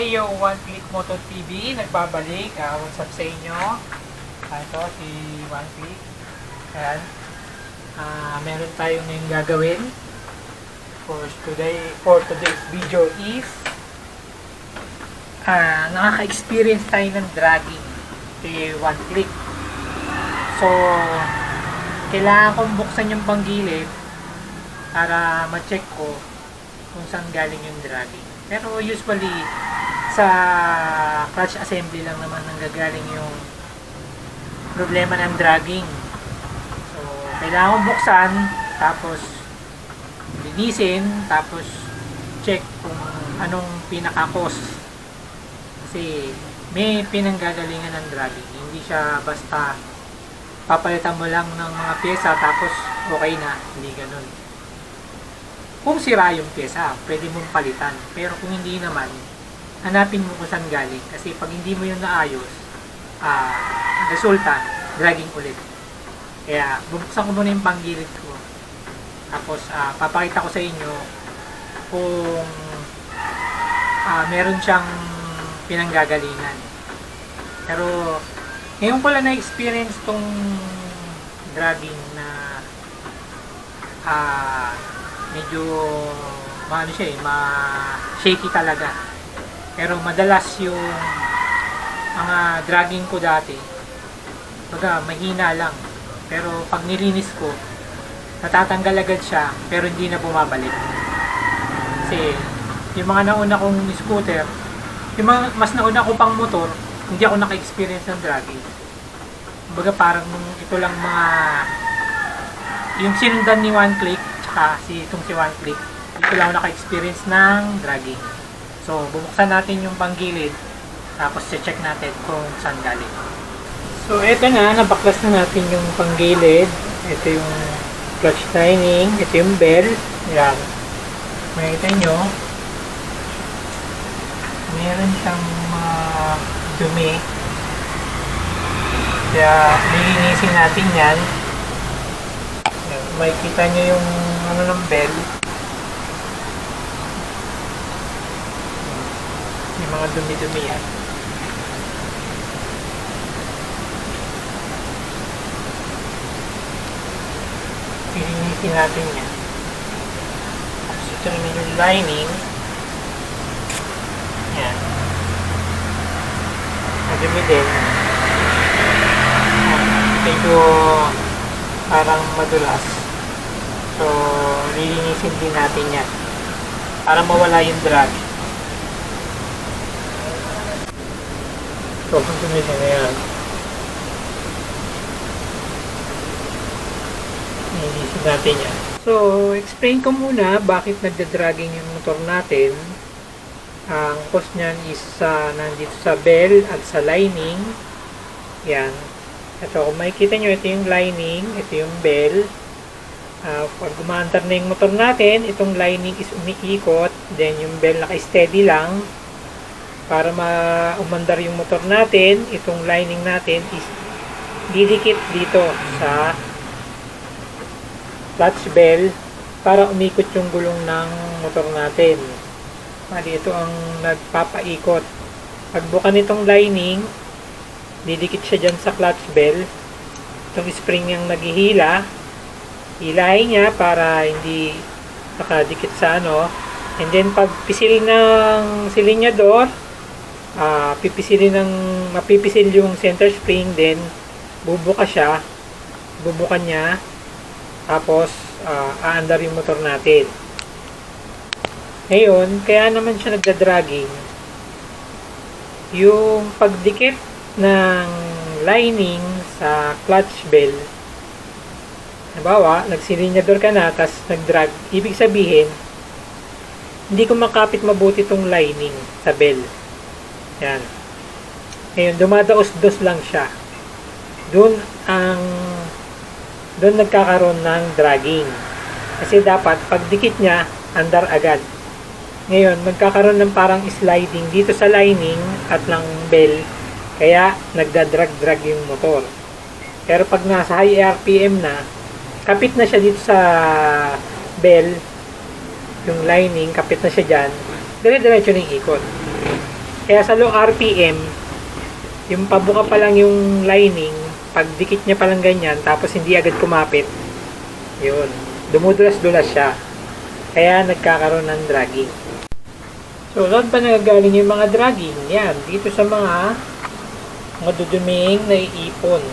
Hey yo, One Click Motor TV, nagbabalik. What's up sa inyo? Ito, si One Click. Ayan. Meron tayong ngayong gagawin. For today's video is nakaka-experience tayo ng dragging si One Click. So, kailangan kong buksan yung panggilid para ma-check ko kung saan galing yung dragging. Pero usually, sa clutch assembly lang naman nanggagaling yung problema ng dragging. So, kailangan buksan, tapos linisin, tapos check kung anong pinaka-cause. Kasi may pinanggagalingan ng dragging. Hindi siya basta papalitan mo lang ng mga pyesa tapos okay na. Hindi ganun. Kung sira yung pyesa, pwede mong palitan. Pero kung hindi naman, hanapin mo kung saan galing. Kasi pag hindi mo yun naayos, resulta, dragging ulit. Kaya, bubuksan ko muna yung panggilid ko. Tapos, papakita ko sa inyo kung meron siyang pinanggagalingan. Pero, ngayon ko lang na-experience tong dragging na medyo shaky talaga. Pero madalas yung mga dragging ko dati, baga mahina lang. Pero pag nilinis ko, natatanggal agad siya, pero hindi na bumabalik. Kasi yung mga nauna kong scooter, yung mga mas nauna ko pang motor, hindi ako naka-experience ng dragging. Baga parang ito lang mga yung sinundan ni One Click itong si One Click, dito lang ako naka-experience ng dragging. So, bubuksan natin yung panggilid, tapos check natin kung saan galing. So, eto na, nabaklas na natin yung panggilid. Ito yung clutch lining, ito yung bell. Yan. Makikita nyo, meron siyang dumi. Kaya, lilinisin natin yan. Makikita nyo yung ng bell. Yung mga dumi-dumi yan. Linisin natin yan. Tapos ito naman yung lining. Yan. Madumi din. Medyo parang madulas. So, lilinisin din natin yan para mawala yung drag. So, kung tumisin na yan, lilinisin natin yan. So, explain ko muna bakit nagda-dragging yung motor natin. Ang cause nyan is nandito sa bell at sa lining. Yan. Ito, kung makikita nyo, ito yung lining, ito yung bell. Pag umaandar na yung motor natin, itong lining is umiikot, then yung bell naka-steady lang. Para umandar yung motor natin, itong lining natin is didikit dito sa clutch bell para umikot yung gulong ng motor natin. Ito ang nagpapaikot. Pag buka nitong lining, didikit siya dyan sa clutch bell. Itong spring yung naghihila, hilahin niya para hindi nakadikit sa and then pag pisil ng silinyador, mapipisil yung center spring, then bubuka niya, tapos aandar yung motor natin. Ngayon, kaya naman siya nagda-dragging, yung pagdikit ng lining sa clutch bell. Halimbawa, nagsilinyador ka na, tapos nag-drag. Ibig sabihin, hindi ko makapit mabuti itong lining sa bell. Yan. Ngayon, dumadaos-dos lang siya. Doon nagkakaroon ng dragging. Kasi dapat, pag dikit niya, andar agad. Ngayon, magkakaroon ng parang sliding dito sa lining at ng bell. Kaya, nagda-drag-drag yung motor. Pero pag nasa high RPM na, kapit na siya dito sa bell, yung lining, kapit na siya dyan, dire-diretso ng ikot. Kaya sa low RPM, yung pabuka pa lang yung lining, pag dikit niya pa lang ganyan, tapos hindi agad kumapit, yun, dumudulas-dulas siya. Kaya nagkakaroon ng dragging. So, saan pa nagagaling yung mga dragging? Yan, dito sa mga duduming naiipon.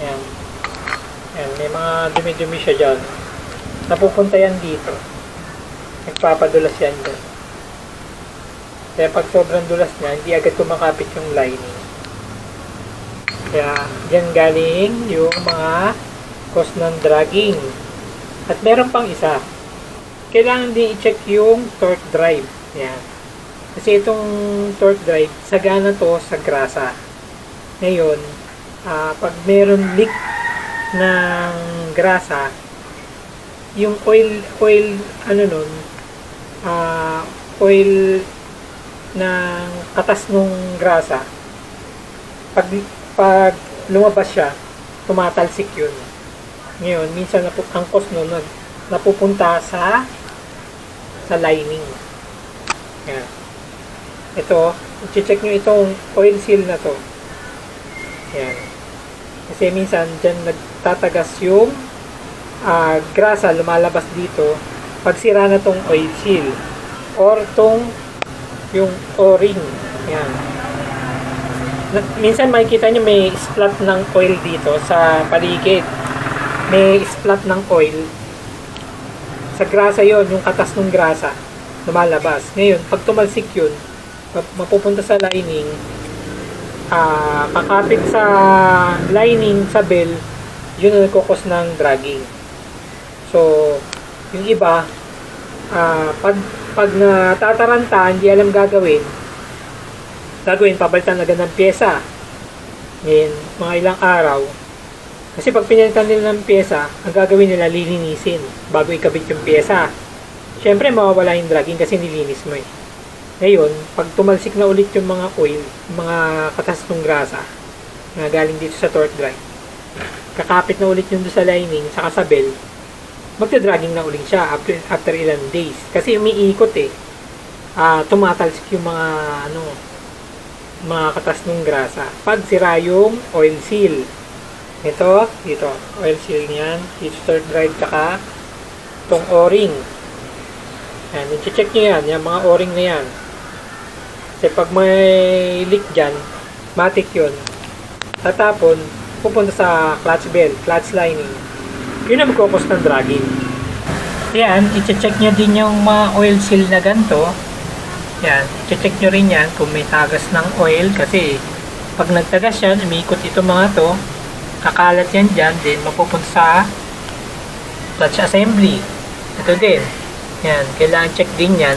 Yan. Yan, may mga dumi-dumi siya dyan. Napupunta yan dito. Nagpapadulas yan dyan. Kaya pag sobrang dulas niya, hindi agad kumakapit yung lining. Kaya, dyan galing yung mga cause ng dragging. At meron pang isa. Kailangan din i-check yung torque drive. Yan. Kasi itong torque drive, sagana to sa grasa. Ngayon, pag meron leak ng grasa, yung oil ng katas nung grasa, pag lumabas siya, tumatalsik yun. Ngayon, minsan ang cause nun napupunta sa lining. Yan. Ito, i-check nyo itong oil seal na to. Yan. Kasi minsan dyan nagtatagas yung grasa, lumalabas dito pag sira na tong oil seal or yung o-ring. Yan. Minsan makikita nyo may splat ng oil dito sa paligid. May splat ng oil sa grasa yon, yung katas ng grasa lumalabas. Ngayon, pag tumalsik yun, mapupunta sa lining, kakapit sa lining sa bell, yun ang nagkukos ng dragging. So, yung iba, pag natataranta, hindi alam gagawin, papalitan agad ng pyesa. Ngayon, mga ilang araw, kasi pag pinalitan nila ng pyesa, ang gagawin nila, lilinisin bago ikabit yung pyesa. Siyempre, mawawala yung dragging kasi nilinis mo eh. Ngayon, pag tumalsik na ulit yung mga oil, mga katas ng grasa na galing dito sa torque drive, kakapit na ulit yung doon sa lining, saka sa bell, magta-dragging na ulit siya after ilang days. Kasi umiikot eh. Tumatalsik yung mga katas ng grasa. Pag sira yung oil seal. Ito, dito, oil seal niyan, dito torque drive, saka itong o-ring. Yan, i-check nyo yan, yung mga o-ring na yan. Kasi pag may leak dyan, matik yun. Tatapon, pupunta sa clutch belt, clutch lining. Yun ang magkukos ng dragging. Yan, i-check nyo din yung mga oil seal na ganito. Yan, i-check nyo rin yan kung may tagas ng oil. Kasi pag nagtagas yan, umiikot ito mga to, kakalat yan dyan, din mapupunta sa clutch assembly. Ito din. Yan, kailangan check din yan.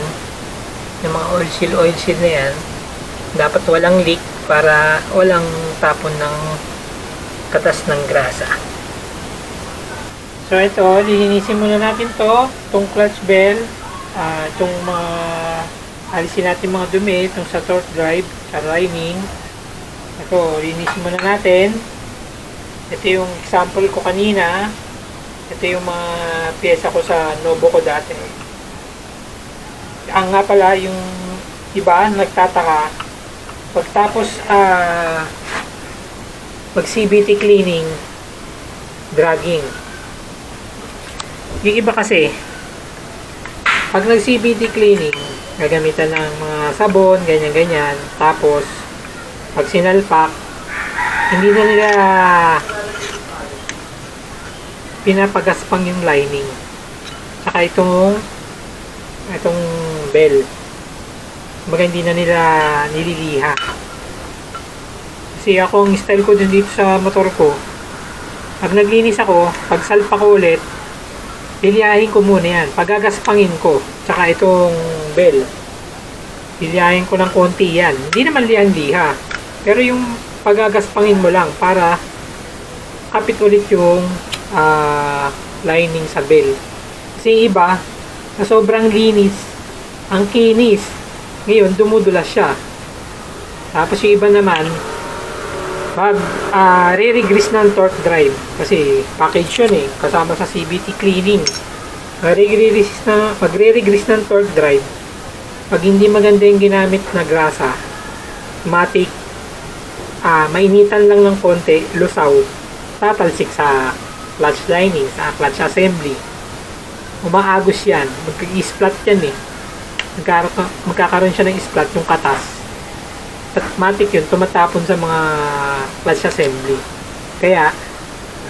Yung mga oil seal na yan. Dapat walang leak para walang tapon ng katas ng grasa. So ito, lilinisin muna natin itong clutch bell, itong mga alisin natin mga dumi, itong sa torque drive, sa lining. Ito, linisin muna natin. Ito yung example ko kanina. Ito yung mga pyesa ko sa Novo ko dati. Ang nga pala, yung iba nagtataka, pagtapos mag CVT cleaning, dragging. Yung iba kasi, pag nag CVT cleaning, gagamitan ng mga sabon, ganyan-ganyan. Tapos, pag sinalpak, hindi na nila pinapagaspang yung lining. Saka itong bell. Kumbaga hindi na nila nililiha. Kasi ako, ang style ko dun dito sa motor ko, pag naglinis ako, pag salpa ko ulit, lilihahin ko muna yan. Pagagaspangin ko, tsaka itong bell, lilihahin ko ng konti yan. Hindi naman lihan-liha. Pero yung pagagaspangin mo lang para kapit ulit yung lining sa bell. Kasi iba, na sobrang linis, ang kinis, ngayon dumudulas siya. Tapos yung iba naman, pag re-regrease ng torque drive, kasi package yun eh, kasama sa CVT cleaning. Pag re-regrease ng torque drive, pag hindi maganda yung ginamit na grasa, matik, mainitan lang ng konti, lusaw, tatalsik sa clutch lining, sa clutch assembly. Umaagos yan, mag-i-splat yan eh. Magkakaroon siya ng splat yung katas. At matik yun, tumatapon sa mga clutch assembly. Kaya,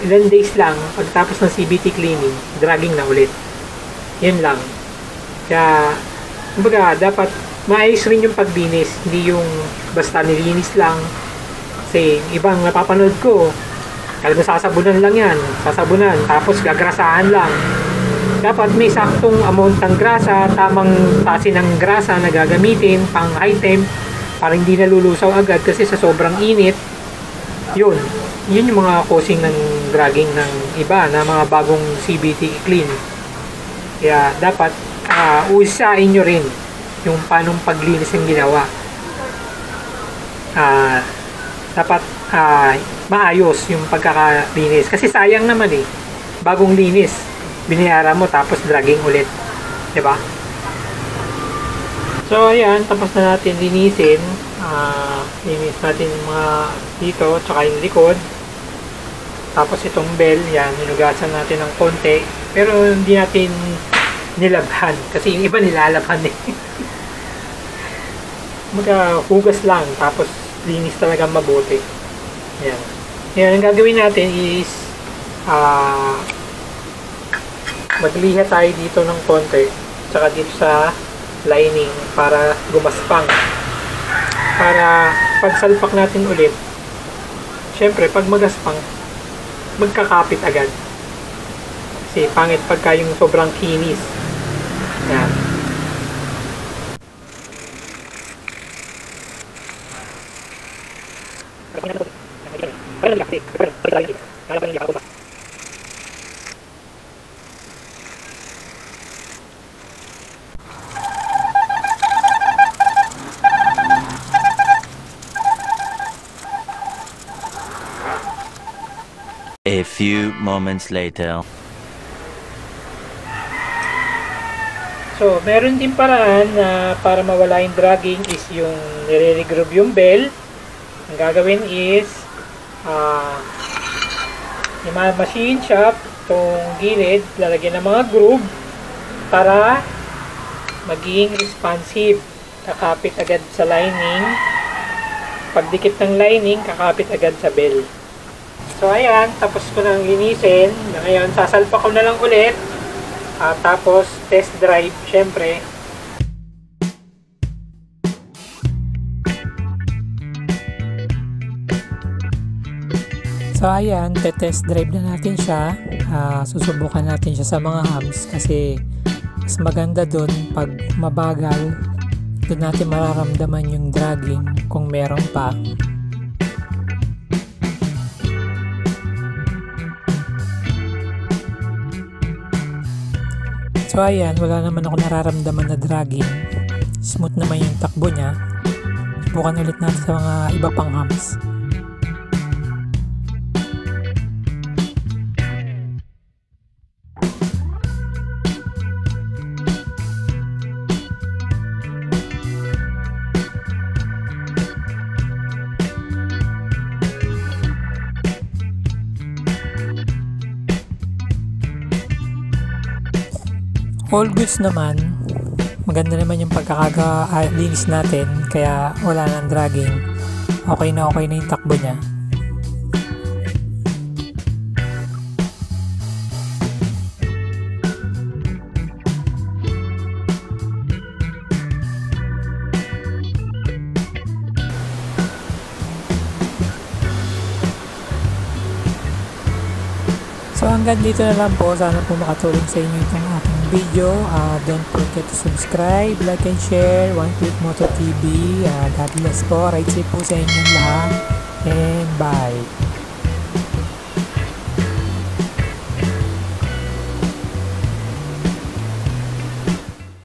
ilan days lang, pagtapos ng CVT cleaning, dragging na ulit. Yun lang. Kaya, kumbaga, dapat maayos rin yung paglinis, hindi yung basta nilinis lang. Kasi ibang napapanood ko, talagang sasabunan lang yan, sasabunan, tapos gagrasahan lang. Dapat may saktong amount ng grasa, tamang tasi ng grasa na gagamitin pang high temp para hindi nalulusaw agad kasi sa sobrang init. Yun yung mga causing ng dragging ng iba na mga bagong CVT clean. Kaya dapat usain nyo rin yung panong paglinis yung ginawa. Dapat maayos yung pagkakalinis kasi sayang naman eh, bagong linis binayaran mo tapos dragging ulit, diba? So ayan, tapos na natin linisin. Linis natin yung mga dito tsaka yung likod, tapos itong bell, yan, hinugasan natin ng konti pero hindi natin nilabhan kasi yung iba nilalabhan eh. Maghugas lang tapos linis talaga mabuti. Yan. Yan, ang gagawin natin is magliha tayo dito ng konti tsaka dito sa lining para gumaspang. Para pagsalpak natin ulit, syempre pag magaspang, magkakapit agad. Kasi pangit pagka yung sobrang kinis. Yan. A few moments later. So, meron din paraan na para mawala yung dragging is yung nire-regroove yung bell. Ang gagawin is i-machine shop itong gilid, lalagyan ng mga groove para maging responsive. Kakapit agad sa lining. Pagdikit ng lining, kakapit agad sa bell. So ayan, tapos ko nang linisin. Ngayon, sasalpa ko na lang ulit. Tapos, test drive, syempre. So ayan, test drive na natin siya. Susubukan natin siya sa mga hubs kasi mas maganda doon pag mabagal. Doon natin mararamdaman yung dragging kung meron pa. So ayan, wala naman ako nararamdaman na dragging. Smooth naman yung takbo niya. Subukan ulit natin sa mga iba pang hubs. All goods naman, maganda naman yung pagkakalinis natin kaya wala nang dragging. Okay na yung takbo niya. So hanggang dito na lang po. Sana po makatulong sa inyo itong aking video. Don't forget to subscribe, like and share. One Click Moto TV. God bless po. Right safe po sa inyong lahat. And bye.